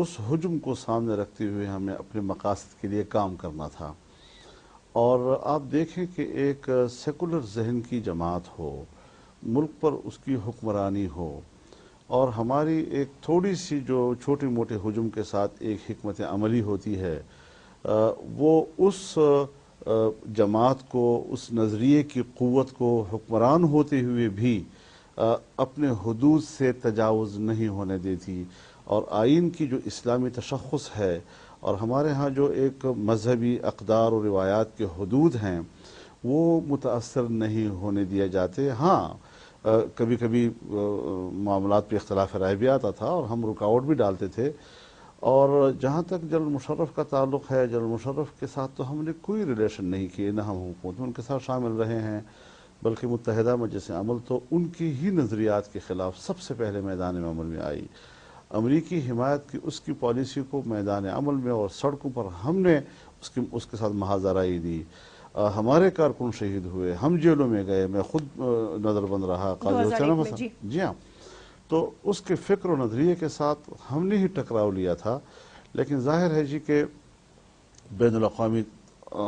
اس ہجوم کو سامنے رکھتے ہوئے ہمیں اپنے مقاصد کے لیے کام کرنا تھا۔ اور آپ دیکھیں کہ ایک سیکولر ذہن کی جماعت ہو، ملک پر اس کی حکمرانی ہو، اور ہماری ایک تھوڑی سی جو چھوٹے موٹے ہجوم کے ساتھ ایک حکمت عملی ہوتی ہے، وہ اس جماعت کو، اس نظریے کی قوت کو حکمران ہوتے ہوئے بھی اپنے حدود سے تجاوز نہیں ہونے دیتی، اور آئین کی جو اسلامی تشخص ہے اور ہمارے ہاں جو ایک مذہبی اقدار و روایات کے حدود ہیں وہ متاثر نہیں ہونے دیے جاتے۔ ہاں کبھی کبھی معاملات پہ اختلاف رائے بھی آتا تھا اور ہم رکاوٹ بھی ڈالتے تھے، اور جہاں تک جنرل مشرف کا تعلق ہے، جنرل مشرف کے ساتھ تو ہم نے کوئی ریلیشن نہیں کیے، نہ ہم حکومت میں ان کے ساتھ شامل رہے ہیں، بلکہ متحدہ مجلس عمل تو ان کی ہی نظریات کے خلاف سب سے پہلے میدان عمل میں آئی۔ امریکی حمایت کی اس کی پالیسی کو میدان عمل میں اور سڑکوں پر ہم نے اس کے ساتھ محاذرائی دی، ہمارے کارکن شہید ہوئے، ہم جیلوں میں گئے، میں خود نظر بند رہا، قاضی حسین 2001 میں حسن، جی جی ہاں، تو اس کے فکر و نظریے کے ساتھ ہم نے ہی ٹکراؤ لیا تھا۔ لیکن ظاہر ہے جی کہ بین الاقوامی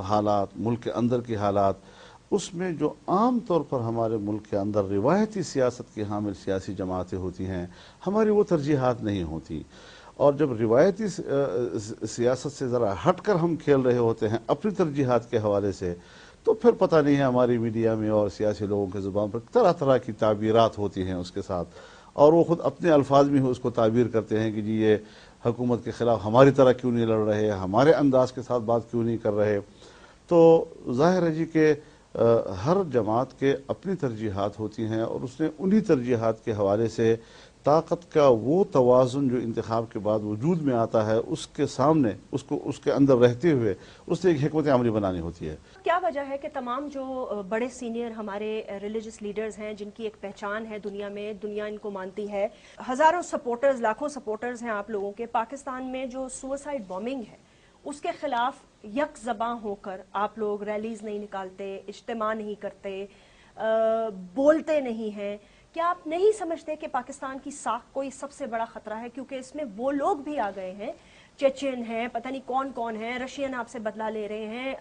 حالات، ملک کے اندر کی حالات، اس میں جو عام طور پر ہمارے ملک کے اندر روایتی سیاست کی حامل سیاسی جماعتیں ہوتی ہیں، ہماری وہ ترجیحات نہیں ہوتی، اور جب روایتی سیاست سے ذرا ہٹ کر ہم کھیل رہے ہوتے ہیں اپنی ترجیحات کے حوالے سے، تو پھر پتہ نہیں ہے ہماری میڈیا میں اور سیاسی لوگوں کے زبان پر طرح طرح کی تعبیرات ہوتی ہیں اس کے ساتھ، اور وہ خود اپنے الفاظ میں اس کو تعبیر کرتے ہیں کہ جی یہ حکومت کے خلاف ہماری طرح کیوں نہیں لڑ رہے، ہمارے انداز کے ساتھ بات کیوں نہیں کر رہے۔ تو ظاہر ہے جی کہ ہر جماعت کے اپنی ترجیحات ہوتی ہیں، اور اس نے انہی ترجیحات کے حوالے سے طاقت کا وہ توازن جو انتخاب کے بعد وجود میں آتا ہے، اس کے سامنے اس کے اندر رہتے ہوئے اس نے ایک حکمت عملی بنانی ہوتی ہے۔ کیا وجہ ہے کہ تمام جو بڑے سینئر ہمارے ریلیجس لیڈرز ہیں، جن کی ایک پہچان ہے دنیا میں، دنیا ان کو مانتی ہے، ہزاروں سپورٹرز، لاکھوں سپورٹرز ہیں آپ لوگوں کے، پاکستان میں جو سوسائڈ بومنگ ہے اس کے خلاف یک زباں ہو کر آپ لوگ ریلیز نہیں نکالتے، اجتماع نہیں کرتے، بولتے نہیں ہیں؟ کیا آپ نہیں سمجھتے کہ پاکستان کی ساکھ کو یہ سب سے بڑا خطرہ ہے؟ کیونکہ اس میں وہ لوگ بھی آ گئے ہیں، چیچن ہیں، پتہ نہیں کون کون ہیں، رشین آپ سے بدلہ لے رہے ہیں،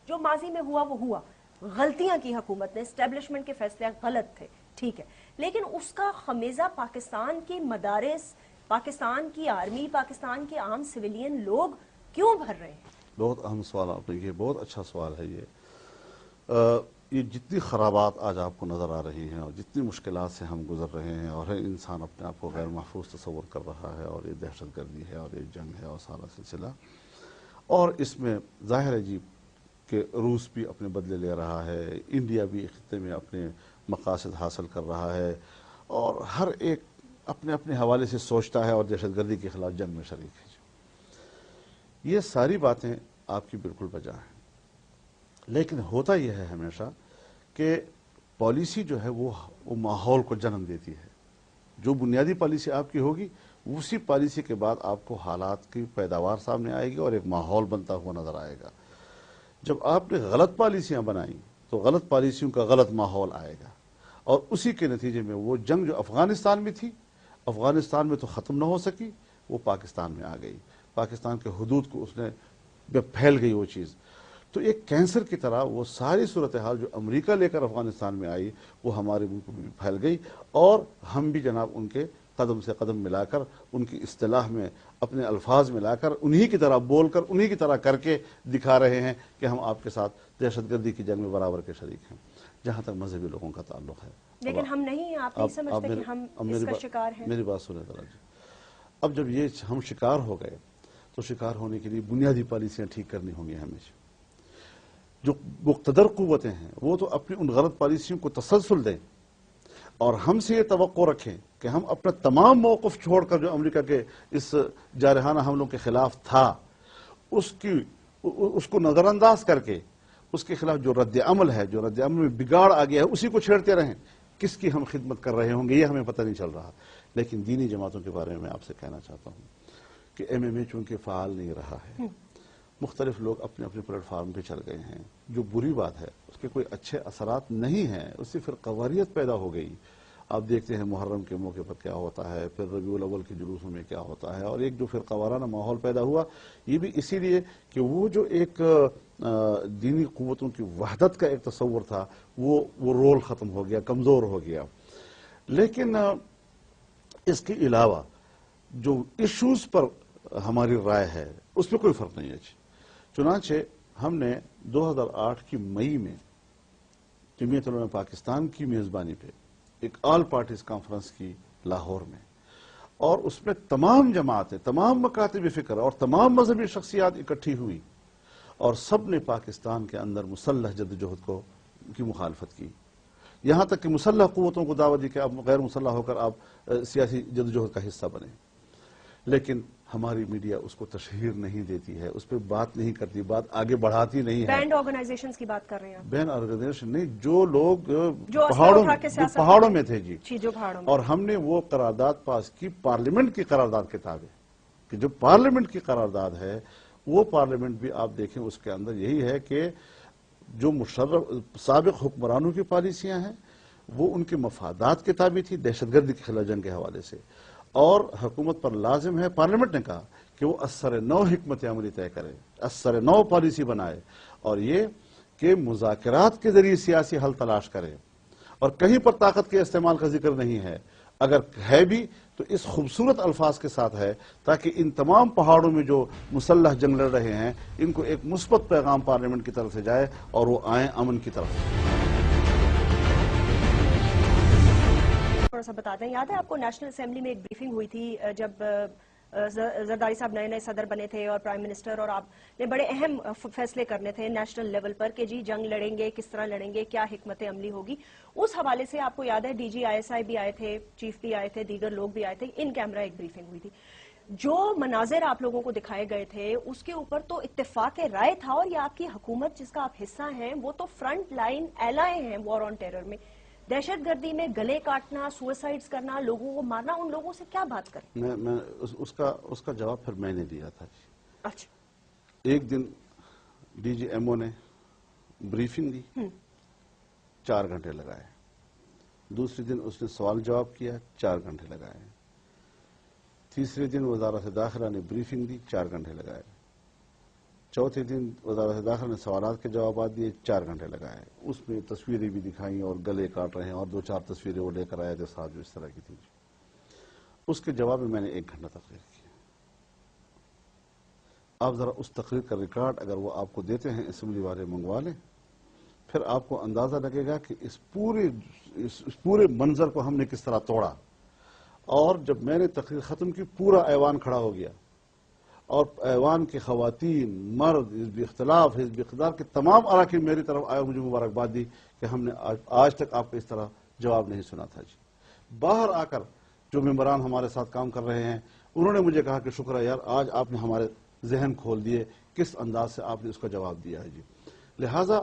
جو ماضی میں ہوا وہ ہوا، غلطیاں کی حکومت نے، اسٹیبلشمنٹ کے فیصلے غلط تھے، ٹھیک ہے، لیکن اس کا خمیزہ پاکستان کی مدارس، پاکستان کی آرمی، پاکستان کے عام سویلین لوگ کیوں بھر رہے ہیں؟ بہت اہم سوال آپ نے، یہ بہت اچھا سوال ہے یہ جتنی خرابات آج آپ کو نظر آ رہی ہیں اور جتنی مشکلات سے ہم گزر رہے ہیں، اور ہر انسان اپنے آپ کو غیر محفوظ تصور کر رہا ہے، اور یہ دہشت گردی ہے اور یہ جنگ ہے اور سارا سلسلہ، اور اس میں ظاہر ہے جی کہ روس بھی اپنے بدلے لے رہا ہے، انڈیا بھی خطے میں اپنے مقاصد حاصل کر رہا ہے، اور ہر ایک اپنے اپنے حوالے سے سوچتا ہے اور دہشت گردی کے خلاف جنگ میں شریک ہے۔ یہ ساری باتیں آپ کی بالکل بجا ہیں، لیکن ہوتا یہ ہے ہمیشہ کہ پالیسی جو ہے وہ ماحول کو جنم دیتی ہے۔ جو بنیادی پالیسی آپ کی ہوگی، اسی پالیسی کے بعد آپ کو حالات کی پیداوار سامنے آئے گی اور ایک ماحول بنتا ہوا نظر آئے گا۔ جب آپ نے غلط پالیسیاں بنائیں تو غلط پالیسیوں کا غلط ماحول آئے گا، اور اسی کے نتیجے میں وہ جنگ جو افغانستان میں تھی، افغانستان میں تو ختم نہ ہو سکی، وہ پاکستان میں آ گئی، پاکستان کے حدود کو اس نے پھیل گئی وہ چیز۔ تو ایک کینسر کی طرح وہ ساری صورتحال جو امریکہ لے کر افغانستان میں آئی، وہ ہمارے ملک میں بھی پھیل گئی، اور ہم بھی جناب ان کے قدم سے قدم ملا کر، ان کی اصطلاح میں اپنے الفاظ ملا کر، انہی کی طرح بول کر، انہی کی طرح کر کے دکھا رہے ہیں کہ ہم آپ کے ساتھ دہشت گردی کی جنگ میں برابر کے شریک ہیں، جہاں تک مذہبی لوگوں کا تعلق ہے۔ لیکن ہم نہیں، آپ نہیں سمجھتے کہ ہم اس کا شکار ہیں؟ میری بات سنیں ذرا جی۔ اب جب یہ ہم شکار ہو گئے تو شکار ہونے کے لیے بنیادی پالیسیاں ٹھیک کرنی ہوں گی ہمیشہ۔ جو مقتدر قوتیں ہیں وہ تو اپنی ان غلط پالیسیوں کو تسلسل دیں، اور ہم سے یہ توقع رکھیں کہ ہم اپنا تمام موقف چھوڑ کر جو امریکہ کے اس جارحانہ حملوں کے خلاف تھا، اس کو نظر انداز کر کے اس کے خلاف جو رد عمل ہے، جو رد عمل میں بگاڑ آ گیا ہے، اسی کو چھیڑتے رہیں۔ کس کی ہم خدمت کر رہے ہوں گے یہ ہمیں پتہ نہیں چل رہا۔ لیکن دینی جماعتوں کے بارے میں آپ سے کہنا چاہتا ہوں کہ ایم اے چونکہ فعال نہیں رہا ہے، مختلف لوگ اپنے اپنے پلیٹ فارم پہ چل گئے ہیں، جو بری بات ہے، اس کے کوئی اچھے اثرات نہیں ہیں، اس سے پھر قواریت پیدا ہو گئی، آپ دیکھتے ہیں محرم کے موقع پر کیا ہوتا ہے، پھر ربیع الاول کے جلوسوں میں کیا ہوتا ہے، اور ایک جو فرقہ وارانہ ماحول پیدا ہوا، یہ بھی اسی لیے کہ وہ جو ایک دینی قوتوں کی وحدت کا ایک تصور تھا وہ رول ختم ہو گیا، کمزور ہو گیا۔ لیکن اس کے علاوہ جو ایشوز پر ہماری رائے ہے اس پہ کوئی فرق نہیں ہے۔ چنانچہ ہم نے 2008 کی مئی میں جمعیت علماء پاکستان کی میزبانی پہ ایک آل پارٹیز کانفرنس کی لاہور میں، اور اس میں تمام جماعتیں، تمام مکاتب فکر اور تمام مذہبی شخصیات اکٹھی ہوئی، اور سب نے پاکستان کے اندر مسلح جدوجہد کی مخالفت کی، یہاں تک کہ مسلح قوتوں کو دعوت دی کہ آپ غیر مسلح ہو کر آپ سیاسی جدوجہد کا حصہ بنیں۔ لیکن ہماری میڈیا اس کو تشہیر نہیں دیتی ہے، اس پہ بات نہیں کرتی، بات آگے بڑھاتی نہیں ہے۔ بینڈ آرگنائزیشنز کی بات کر رہے ہیں آپ؟ بین آرگنائزیشن نہیں، جو لوگ جو پہاڑوں میں تھے جی، جو پہاڑوں میں، اور ہم نے وہ قرارداد پاس کی، پارلیمنٹ کی قرارداد کتاب ہے کہ جو پارلیمنٹ کی قرارداد ہے، وہ پارلیمنٹ بھی آپ دیکھیں اس کے اندر یہی ہے کہ جو مشرف سابق حکمرانوں کی پالیسیاں ہیں وہ ان کے مفادات کے تابع تھی، دہشت گردی کے خلاف جنگ کے حوالے سے، اور حکومت پر لازم ہے، پارلیمنٹ نے کہا کہ وہ اثر نو حکمت عملی طے کرے، اثر نو پالیسی بنائے، اور یہ کہ مذاکرات کے ذریعے سیاسی حل تلاش کرے، اور کہیں پر طاقت کے استعمال کا ذکر نہیں ہے، اگر ہے بھی تو اس خوبصورت الفاظ کے ساتھ ہے تاکہ ان تمام پہاڑوں میں جو مسلح جنگ لڑ رہے ہیں ان کو ایک مثبت پیغام پارلیمنٹ کی طرف سے جائے اور وہ آئیں امن کی طرف۔ تھوڑا سا بتا دیں، یاد ہے آپ کو نیشنل اسمبلی میں ایک بریفنگ ہوئی تھی جب زرداری صاحب نئے صدر بنے تھے اور پرائم منسٹر، اور آپ نے بڑے اہم فیصلے کرنے تھے نیشنل لیول پر کہ جی جنگ لڑیں گے، کس طرح لڑیں گے، کیا حکمت عملی ہوگی۔ اس حوالے سے آپ کو یاد ہے D G I S I بھی آئے تھے، چیف بھی آئے تھے، دیگر لوگ بھی آئے تھے، ان کیمرہ ایک بریفنگ ہوئی تھی۔ جو مناظر آپ لوگوں کو دکھائے گئے تھے اس کے اوپر تو اتفاق رائے تھا، اور یہ آپ کی حکومت جس کا آپ حصہ ہیں وہ تو فرنٹ لائن ایلائے ہیں وار آن ٹیرر میں، دہشت گردی میں گلے کاٹنا، سوئسائڈز کرنا، لوگوں کو مارنا، ان لوگوں سے کیا بات کریں؟ میں اس کا جواب پھر میں نے دیا تھا جی۔ اچھا، ایک دن ڈی جی ایم او نے بریفنگ دی، 4 گھنٹے لگائے، دوسرے دن اس نے سوال جواب کیا، 4 گھنٹے لگائے، تیسرے دن وزارت داخلہ نے بریفنگ دی، 4 گھنٹے لگائے، چوتھے دن وزارت داخلہ نے سوالات کے جوابات دیے، 4 گھنٹے لگائے، اس میں تصویریں بھی دکھائیں اور گلے کاٹ رہے ہیں، اور 2-4 تصویریں وہ لے کر آئے تھے ساتھ جو اس طرح کی تھی۔ اس کے جواب میں نے 1 گھنٹہ تقریر کی۔ آپ ذرا اس تقریر کا ریکارڈ اگر وہ آپ کو دیتے ہیں، اسمبلی والے منگوا لیں، پھر آپ کو اندازہ لگے گا کہ اس پورے منظر کو ہم نے کس طرح توڑا۔ اور جب میں نے تقریر ختم کی، پورا ایوان کھڑا ہو گیا، اور ایوان کی خواتین، مرد، حزب اختلاف، حزب اقتدار کے تمام اراکین میری طرف آئے اور مجھے مبارکباد دی کہ ہم نے آج تک آپ کو اس طرح جواب نہیں سنا تھا جی۔ باہر آ کر جو ممبران ہمارے ساتھ کام کر رہے ہیں انہوں نے مجھے کہا کہ شکر ہے یار، آج آپ نے ہمارے ذہن کھول دیے، کس انداز سے آپ نے اس کا جواب دیا ہے جی۔ لہٰذا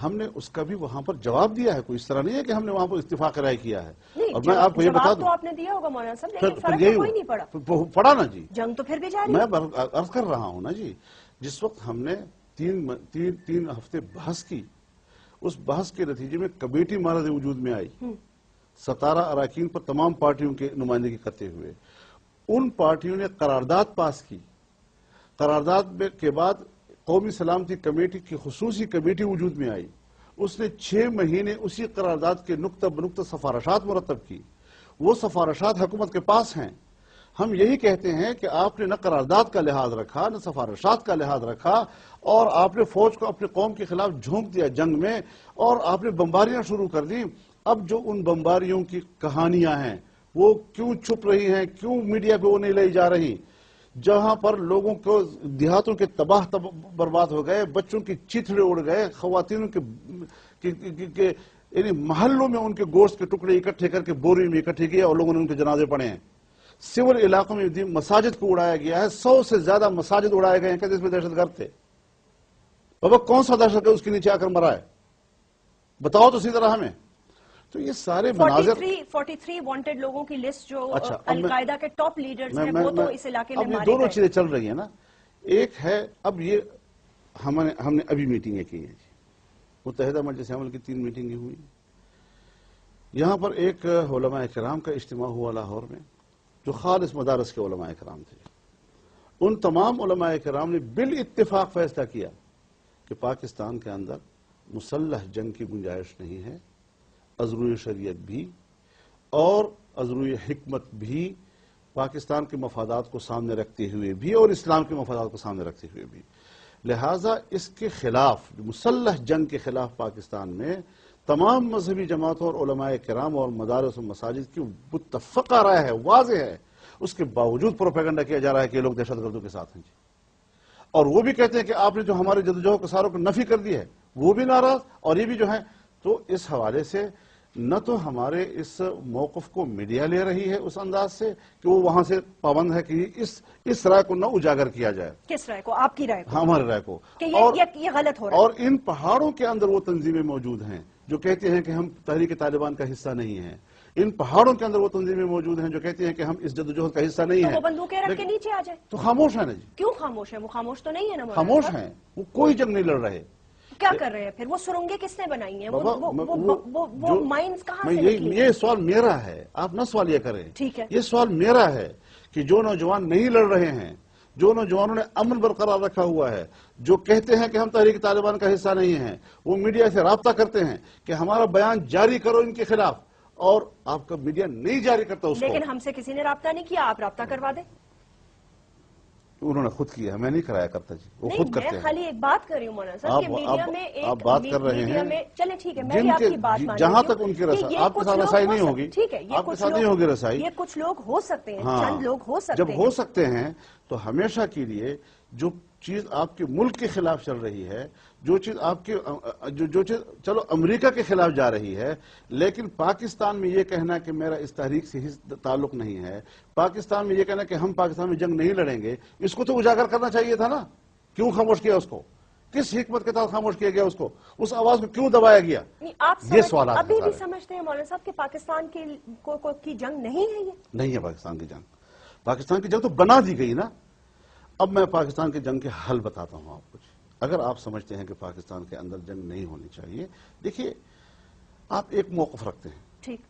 ہم نے اس کا بھی وہاں پر جواب دیا ہے، کوئی اس طرح نہیں ہے کہ ہم نے وہاں پر اتفاق رائے کیا ہے۔ اور میں آپ کو یہ بتا جواب دوں، تو آپ نے دیا ہوگا مولانا صاحب، لیکن فرق تو کوئی نہیں پڑا، پڑا نا جی، جنگ تو پھر بھی جاری میں عرض کر رہا ہوں نا جی۔ جس وقت ہم نے 3 ہفتے بحث کی، اس بحث کے نتیجے میں کمیٹی مارد وجود میں آئی، 17 اراکین پر تمام پارٹیوں کے نمائندگی کرتے ہوئے، ان پارٹیوں نے قرارداد پاس کی، قرارداد کے بعد قومی سلامتی کمیٹی کی خصوصی کمیٹی وجود میں آئی، اس نے 6 مہینے اسی قرارداد کے نقطہ بنقطہ سفارشات مرتب کی، وہ سفارشات حکومت کے پاس ہیں۔ ہم یہی کہتے ہیں کہ آپ نے نہ قرارداد کا لحاظ رکھا، نہ سفارشات کا لحاظ رکھا، اور آپ نے فوج کو اپنے قوم کے خلاف جھونک دیا جنگ میں، اور آپ نے بمباریاں شروع کر دی۔ اب جو ان بمباریوں کی کہانیاں ہیں وہ کیوں چھپ رہی ہیں، کیوں میڈیا پہ وہ نہیں لائی جا رہی؟ جہاں پر لوگوں کو دیہاتوں کے تباہ برباد ہو گئے، بچوں کی چیتھڑے اڑ گئے، خواتینوں کے یعنی محلوں میں ان کے گوشت کے ٹکڑے اکٹھے کر کے بوری میں اکٹھے کیے اور لوگوں نے ان کے جنازے پڑھے ہیں۔ سول علاقوں میں مساجد کو اڑایا گیا ہے، 100 سے زیادہ مساجد اڑائے گئے ہیں، کہتے اس میں دہشت گرد تھے۔ بابا کون سا دہشت گرد اس کے نیچے آ کر مرا ہے؟ بتاؤ تو اسی طرح ہمیں۔ تو یہ سارے مناظر 43 وانٹڈ لوگوں کی لسٹ جو القاعدہ کے ٹاپ لیڈرز ہیں وہ تو اس علاقے میں اب یہ مارے دونوں گئے۔ چیزیں چل رہی ہیں نا، ایک ہے اب یہ ہم نے ابھی میٹنگیں کی ہیں جی، متحدہ مجلس عمل کی 3 میٹنگیں ہوئی، یہاں پر ایک علماء کرام کا اجتماع ہوا لاہور میں جو خالص مدارس کے علماء کرام تھے. ان تمام علماء کرام نے بالاتفاق فیصلہ کیا کہ پاکستان کے اندر مسلح جنگ کی گنجائش نہیں ہے. ازروی شریعت بھی اور ازروی حکمت بھی، پاکستان کے مفادات کو سامنے رکھتے ہوئے بھی اور اسلام کے مفادات کو سامنے رکھتے ہوئے بھی، لہٰذا اس کے خلاف، مسلح جنگ کے خلاف پاکستان میں تمام مذہبی جماعتوں اور علماء کرام اور مدارس و مساجد کی متفقہ رائے ہے، واضح ہے. اس کے باوجود پروپیگنڈا کیا جا رہا ہے کہ یہ لوگ دہشت گردوں کے ساتھ ہیں جی. اور وہ بھی کہتے ہیں کہ آپ نے جو ہمارے جدوجہد کساروں کو نفی کر دی ہے، وہ بھی ناراض اور یہ بھی جو ہے. تو اس حوالے سے نہ تو ہمارے اس موقف کو میڈیا لے رہی ہے اس انداز سے کہ وہ وہاں سے پابند ہے کہ اس رائے کو نہ اجاگر کیا جائے. کس رائے کو؟ آپ کی رائے کو؟ ہمارے رائے کو. کہ یہ غلط ہو رہا ہے. اور ان پہاڑوں کے اندر وہ تنظیمیں موجود ہیں جو کہتے ہیں کہ ہم تحریک طالبان کا حصہ نہیں ہیں. ان پہاڑوں کے اندر وہ تنظیمیں موجود ہیں جو کہتے ہیں کہ ہم اس جدوجہد کا حصہ نہیں ہیں. تو وہ بندوقیں رکھ کے نیچے آ جائے. تو خاموش ہیں نا جی. کیوں خاموش ہے؟ وہ خاموش تو نہیں ہے نا. خاموش ہیں، وہ کوئی جنگ نہیں لڑ رہے. کیا کر رہے ہیں پھر؟ وہ سرنگیں کس نے بنائی ہیں؟ وہ مائنز کہاں سے نکلی؟ یہ سوال میرا ہے، آپ نہ سوال یہ کریں. ٹھیک ہے. یہ سوال میرا ہے کہ جو نوجوان نہیں لڑ رہے ہیں، جو نوجوانوں نے امن برقرار رکھا ہوا ہے، جو کہتے ہیں کہ ہم تحریک طالبان کا حصہ نہیں ہیں، وہ میڈیا سے رابطہ کرتے ہیں کہ ہمارا بیان جاری کرو ان کے خلاف، اور آپ کا میڈیا نہیں جاری کرتا اس کو. لیکن ہم سے کسی نے رابطہ نہیں کیا. آپ رابطہ کروا دیں. انہوں نے خود کیا، میں نہیں کرایا کرتا جی، وہ خود کرتے ہیں. میں خالی ایک بات کر رہی ہوں مولانا صاحب کہ میڈیا میں ایک آپ بات کر رہے ہیں. چلے ٹھیک ہے، میں بھی آپ کی بات مان جہاں تک ان کی رسائی آپ کے ساتھ رسائی نہیں ہوگی. ٹھیک ہے، آپ کے ساتھ نہیں ہوگی رسائی. یہ کچھ لوگ ہو سکتے ہیں، چند لوگ ہو سکتے ہیں. جب ہو سکتے ہیں تو ہمیشہ کے لیے جو چیز آپ کے ملک کے خلاف چل رہی ہے، جو چیز آپ کے جو چیز چلو امریکہ کے خلاف جا رہی ہے، لیکن پاکستان میں یہ کہنا کہ میرا اس تحریک سے تعلق نہیں ہے، پاکستان میں یہ کہنا کہ ہم پاکستان میں جنگ نہیں لڑیں گے، اس کو تو اجاگر کرنا چاہیے تھا نا. کیوں خاموش کیا اس کو؟ کس حکمت کے تحت خاموش کیا گیا اس کو؟ اس آواز کو کیوں دبایا گیا؟ یہ سوالات ابھی بھی سمجھتے ہیں مولانا صاحب کہ پاکستان کی جنگ نہیں ہے. یہ نہیں ہے پاکستان کی جنگ. پاکستان کی جنگ تو بنا دی گئی نا. اب میں پاکستان کی جنگ کے حل بتاتا ہوں آپ کو. اگر آپ سمجھتے ہیں کہ پاکستان کے اندر جنگ نہیں ہونی چاہیے، دیکھیے آپ ایک موقف رکھتے ہیں، ٹھیک،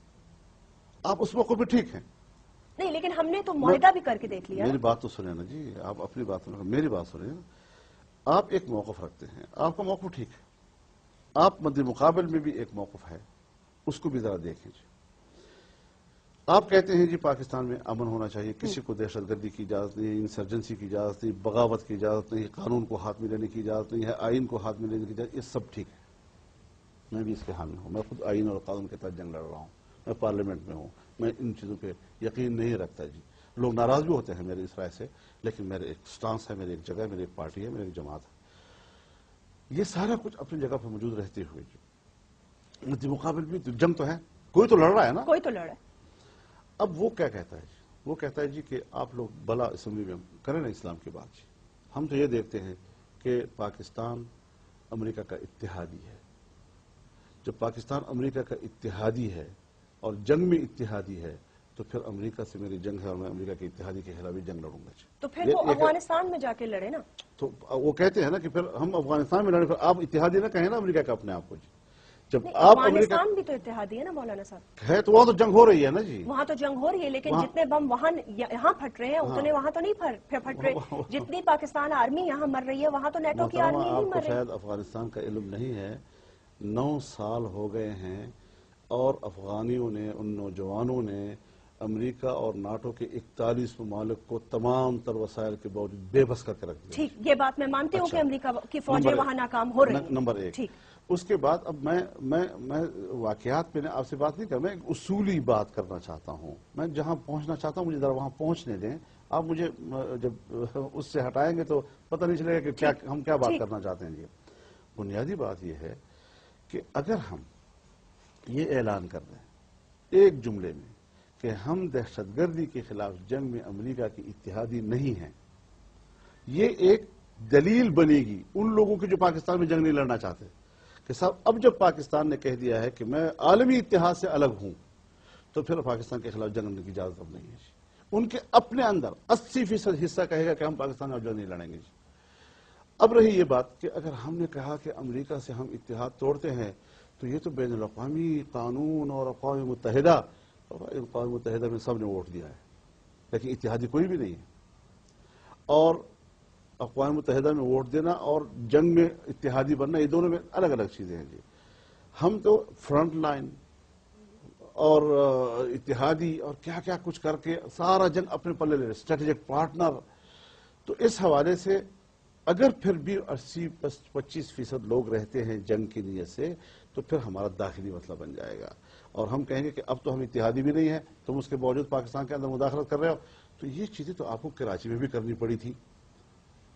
آپ اس موقف پہ ٹھیک ہیں. نہیں لیکن ہم نے تو معاہدہ بھی کر کے دیکھ لیا. میری بات تو سنیں نا جی، آپ اپنی بات سنیں، میری بات سنیں. آپ ایک موقف رکھتے ہیں، آپ کا موقف ٹھیک ہے. آپ مد مقابل میں بھی ایک موقف ہے، اس کو بھی ذرا دیکھیں جی. آپ کہتے ہیں جی پاکستان میں امن ہونا چاہیے، کسی کو دہشت گردی کی اجازت نہیں، انسرجنسی کی اجازت نہیں، بغاوت کی اجازت نہیں، قانون کو ہاتھ میں لینے کی اجازت نہیں ہے، آئین کو ہاتھ میں لینے کی اجازت، یہ سب ٹھیک ہے. میں بھی اس کے حامی ہوں. میں خود آئین اور قانون کے تحت جنگ لڑ رہا ہوں. میں پارلیمنٹ میں ہوں. میں ان چیزوں پہ یقین نہیں رکھتا جی. لوگ ناراض بھی ہوتے ہیں میرے اس رائے سے، لیکن میرے ایک سٹانس ہے، میری ایک جگہ ہے، میری ایک پارٹی ہے، میری ایک جماعت ہے. یہ سارا کچھ اپنی جگہ پر موجود رہتے ہوئے جی مقابل بھی جنگ تو ہے، کوئی تو لڑ رہا ہے نا. کوئی تو لڑ رہا ہے. اب وہ کیا کہتا ہے جی؟ وہ کہتا ہے جی کہ آپ لوگ بلا اسمبلی میں کریں نا اسلام کی بات جی. ہم تو یہ دیکھتے ہیں کہ پاکستان امریکہ کا اتحادی ہے. جب پاکستان امریکہ کا اتحادی ہے اور جنگ میں اتحادی ہے تو پھر امریکہ سے میری جنگ ہے اور میں امریکہ کے اتحادی کے خلاف بھی جنگ لڑوں گا جی. تو پھر وہ افغانستان میں جا کے لڑے نا. تو وہ کہتے ہیں نا کہ پھر ہم افغانستان میں لڑیں، پھر آپ اتحادی نہ کہیں نا امریکہ کا اپنے آپ کو جی. جب آپ افغانستان بھی تو اتحادی ہے نا مولانا صاحب. ہے تو وہاں تو جنگ ہو رہی ہے نا جی. وہاں تو جنگ ہو رہی ہے لیکن جتنے بم وہاں یہاں پھٹ رہے ہیں اتنے وہاں تو نہیں پھٹ رہے. جتنی پاکستان آرمی یہاں مر رہی ہے وہاں تو نیٹو کی آرمی نہیں مر رہی. شاید افغانستان کا علم نہیں ہے. 9 سال ہو گئے ہیں اور افغانیوں نے، ان نوجوانوں نے امریکہ اور ناٹو کے 41 ممالک کو تمام تر وسائل کے باوجود بے بس کر کے رکھ دیا. ٹھیک، یہ بات میں مانتی ہوں کہ امریکہ کی فوجیں وہاں ناکام ہو رہی ہیں. نمبر 1. اس کے بعد اب میں واقعات پہ آپ سے بات نہیں کر، میں ایک اصولی بات کرنا چاہتا ہوں. میں جہاں پہنچنا چاہتا ہوں مجھے ذرا وہاں پہنچنے دیں. آپ مجھے جب اس سے ہٹائیں گے تو پتہ نہیں چلے گا کہ ہم کیا بات کرنا چاہتے ہیں. جی بنیادی بات یہ ہے کہ اگر ہم یہ اعلان کر دیں ایک جملے میں کہ ہم دہشت گردی کے خلاف جنگ میں امریکہ کی اتحادی نہیں ہیں، یہ ایک دلیل بنے گی ان لوگوں کی جو پاکستان میں جنگ نہیں لڑنا چاہتے کہ صاحب اب جب پاکستان نے کہہ دیا ہے کہ میں عالمی اتحاد سے الگ ہوں تو پھر پاکستان کے خلاف جنگ کی اجازت اب نہیں ہے جی. ان کے اپنے اندر 80% حصہ کہے گا کہ ہم پاکستان میں جنگ نہیں لڑیں گے جی. اب رہی یہ بات کہ اگر ہم نے کہا کہ امریکہ سے ہم اتحاد توڑتے ہیں تو یہ تو بین الاقوامی قانون اور اقوام متحدہ میں سب نے ووٹ دیا ہے، لیکن اتحادی کوئی بھی نہیں ہے. اور اقوام متحدہ میں ووٹ دینا اور جنگ میں اتحادی بننا، یہ دونوں میں الگ الگ چیزیں ہیں جی. ہم تو فرنٹ لائن اور اتحادی اور کیا کیا کچھ کر کے سارا جنگ اپنے پلے لے رہے، اسٹریٹجک پارٹنر. تو اس حوالے سے اگر پھر بھی 80-25% لوگ رہتے ہیں جنگ کی نیت سے، تو پھر ہمارا داخلی مسئلہ بن جائے گا، اور ہم کہیں گے کہ اب تو ہم اتحادی بھی نہیں ہیں، تم اس کے باوجود پاکستان کے اندر مداخلت کر رہے ہو. تو یہ چیزیں تو آپ کو کراچی میں بھی کرنی پڑی تھی،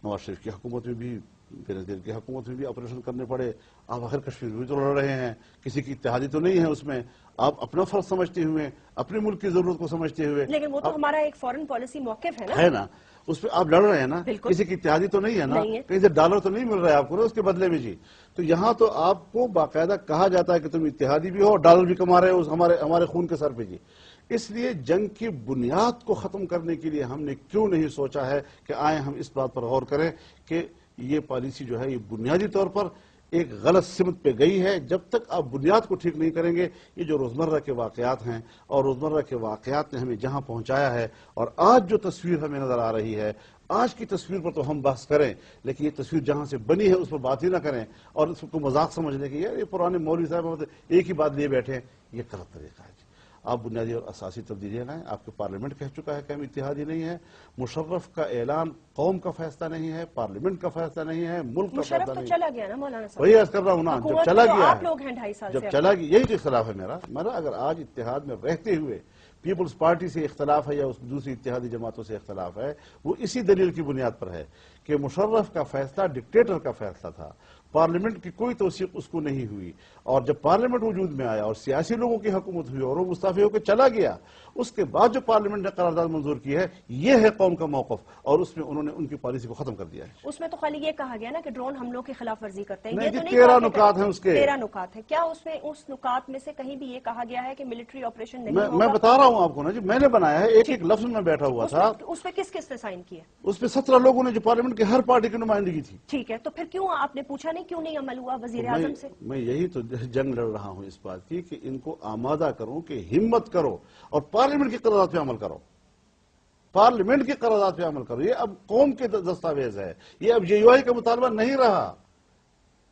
نواز شریف کی حکومت میں بھی، بینظیر کی حکومت میں بھی آپریشن کرنے پڑے. آپ آخر کشمیر میں بھی تو لڑ رہے ہیں، کسی کی اتحادی تو نہیں ہے اس میں. آپ اپنا فرض سمجھتے ہوئے، اپنے ملک کی ضرورت کو سمجھتے ہوئے، لیکن وہ تو ہمارا ایک فورن پالیسی موقف ہے نا، اس پہ آپ لڑ رہے ہیں نا. کسی کی اتحادی تو نہیں ہے نا، کہیں سے ڈالر تو نہیں مل رہا ہے آپ کو نا اس کے بدلے میں جی. تو یہاں تو آپ کو باقاعدہ کہا جاتا ہے کہ تم اتحادی بھی ہو اور ڈالر بھی کما رہے ہو ہمارے خون کے سر پہ جی. اس لیے جنگ کی بنیاد کو ختم کرنے کے لیے ہم نے کیوں نہیں سوچا ہے کہ آئیں ہم اس بات پر غور کریں کہ یہ پالیسی جو ہے یہ بنیادی طور پر ایک غلط سمت پہ گئی ہے. جب تک آپ بنیاد کو ٹھیک نہیں کریں گے، یہ جو روزمرہ کے واقعات ہیں اور روزمرہ کے واقعات نے ہمیں جہاں پہنچایا ہے، اور آج جو تصویر ہمیں نظر آ رہی ہے، آج کی تصویر پر تو ہم بحث کریں، لیکن یہ تصویر جہاں سے بنی ہے اس پر بات ہی نہ کریں، اور اس کو مذاق سمجھنے کی یہ پرانے مولوی صاحب ایک ہی بات لیے بیٹھے ہیں، یہ غلط طریقہ ہے. آپ بنیادی اور اساسی تبدیلیاں لائیں. آپ کے پارلیمنٹ کہہ چکا ہے کہ ہم اتحادی نہیں ہے. مشرف کا اعلان قوم کا فیصلہ نہیں ہے، پارلیمنٹ کا فیصلہ نہیں ہے، ملک کا فیصلہ نہیں ہے. چلا گیا نا مولانا صاحب، وہی عرض کر رہا ہوں نا، جب چلا گیا آپ لوگ ہیں 2.5 سال سے، جب چلا گیا، یہی تو اختلاف ہے میرا اگر آج اتحاد میں رہتے ہوئے پیپلز پارٹی سے اختلاف ہے یا اس دوسری اتحادی جماعتوں سے اختلاف ہے، وہ اسی دلیل کی بنیاد پر ہے کہ مشرف کا فیصلہ ڈکٹیٹر کا فیصلہ تھا. پارلیمنٹ کی کوئی توثیق اس کو نہیں ہوئی، اور جب پارلیمنٹ وجود میں آیا اور سیاسی لوگوں کی حکومت ہوئی اور وہ مستعفی ہو کے چلا گیا، اس کے بعد جو پارلیمنٹ نے قرارداد منظور کی ہے، یہ ہے قوم کا موقف، اور اس میں انہوں نے ان کی پالیسی کو ختم کر دیا ہے. اس میں تو خالی یہ کہا گیا نا کہ ڈرون حملوں کی خلاف ورزی کرتے ہیں. نہیں، یہ تو 13 نکات ہیں اس کے. 13 نکات ہیں. کیا اس میں اس نکات میں سے کہیں بھی یہ کہا گیا ہے کہ ملٹری آپریشن نہیں ہوگا؟ میں بتا رہا ہوں آپ کو نا جی، میں نے بنایا ہے، ایک ایک لفظ میں بیٹھا ہوا تھا. اس پہ کس کس نے سائن کیا؟ اس پہ 17 لوگوں نے جو پارلیمنٹ کی ہر پارٹی کی نمائندگی تھی. ٹھیک ہے، تو پھر کیوں آپ نے پوچھا نہیں کیوں نہیں عمل ہوا وزیر اعظم سے؟ میں یہی تو جنگ لڑ رہا ہوں اس بات کی کہ ان کو آمادہ کروں کہ ہمت کرو اور پارلیمنٹ کی قرارداد پہ عمل کرو. پارلیمنٹ کی قرارداد پہ عمل کرو. یہ اب قوم کے دستاویز ہے، یہ اب JUI کا مطالبہ نہیں رہا.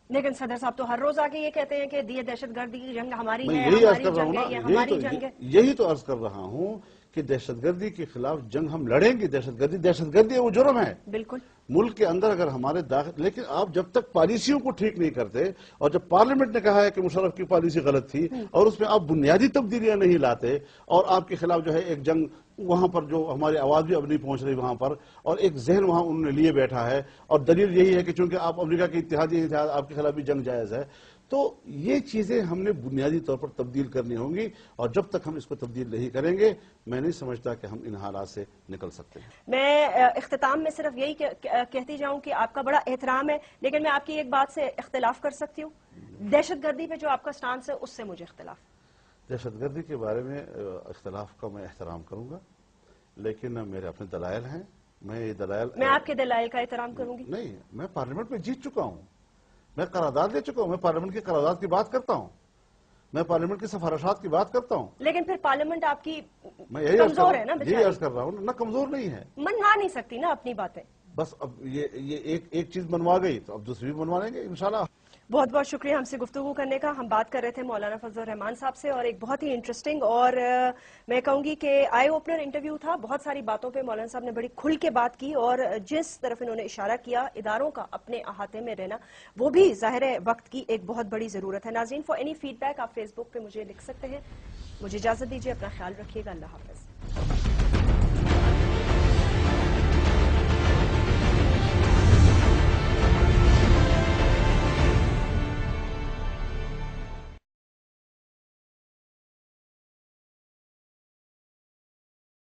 لیکن صدر صاحب تو ہر روز آ کے یہ کہتے ہیں کہ یہ دہشت گردی کی جنگ ہماری ہے، یہی عرض ہماری کر رہا ہوں جنگ ہے، یہ ہماری جنگ ہے. یہی تو عرض کر رہا ہوں کہ دہشت گردی کے خلاف جنگ ہم لڑیں گے. دہشت گردی وہ جرم ہے بالکل ملک کے اندر اگر ہمارے داخل. لیکن آپ جب تک پالیسیوں کو ٹھیک نہیں کرتے، اور جب پارلیمنٹ نے کہا ہے کہ مشرف کی پالیسی غلط تھی اور اس میں آپ بنیادی تبدیلیاں نہیں لاتے، اور آپ کے خلاف جو ہے ایک جنگ وہاں پر جو ہماری آواز بھی اب نہیں پہنچ رہی وہاں پر، اور ایک ذہن وہاں انہوں نے لیے بیٹھا ہے، اور دلیل یہی ہے کہ چونکہ آپ امریکہ کے اتحادی ہیں آپ کے خلاف بھی جنگ جائز ہے. تو یہ چیزیں ہم نے بنیادی طور پر تبدیل کرنی ہوں گی، اور جب تک ہم اس کو تبدیل نہیں کریں گے میں نہیں سمجھتا کہ ہم ان حالات سے نکل سکتے ہیں. میں اختتام میں صرف یہی کہتی جاؤں کہ آپ کا بڑا احترام ہے، لیکن میں آپ کی ایک بات سے اختلاف کر سکتی ہوں. دہشت گردی پہ جو آپ کا سٹانس ہے اس سے مجھے اختلاف. دہشت گردی کے بارے میں اختلاف کا میں احترام کروں گا، لیکن میرے اپنے دلائل ہیں. میں آپ کے دلائل کا احترام کروں گی. نہیں، میں پارلیمنٹ میں جیت چکا ہوں، میں قرارداد لے چکا ہوں، میں پارلیمنٹ کی قرارداد کی بات کرتا ہوں، میں پارلیمنٹ کی سفارشات کی بات کرتا ہوں. لیکن پھر پارلیمنٹ آپ کی میں کمزور ہے نا، یہی عرض کر رہا ہوں نہ کمزور نہیں ہے، منوا نہیں سکتی نا اپنی باتیں. بس اب یہ ایک چیز بنوا گئی تو اب دوسری بھی بنوا لیں گے انشاءاللہ. بہت بہت شکریہ ہم سے گفتگو کرنے کا. ہم بات کر رہے تھے مولانا فضل الرحمان صاحب سے، اور ایک بہت ہی انٹرسٹنگ اور میں کہوں گی کہ آئی اوپنر انٹرویو تھا. بہت ساری باتوں پہ مولانا صاحب نے بڑی کھل کے بات کی، اور جس طرف انہوں نے اشارہ کیا اداروں کا اپنے احاطے میں رہنا، وہ بھی ظاہر وقت کی ایک بہت بڑی ضرورت ہے. ناظرین، فار اینی فیڈ بیک آپ فیس بک پہ مجھے لکھ سکتے ہیں. مجھے اجازت دیجیے، اپنا خیال رکھیے گا. اللہ حافظ.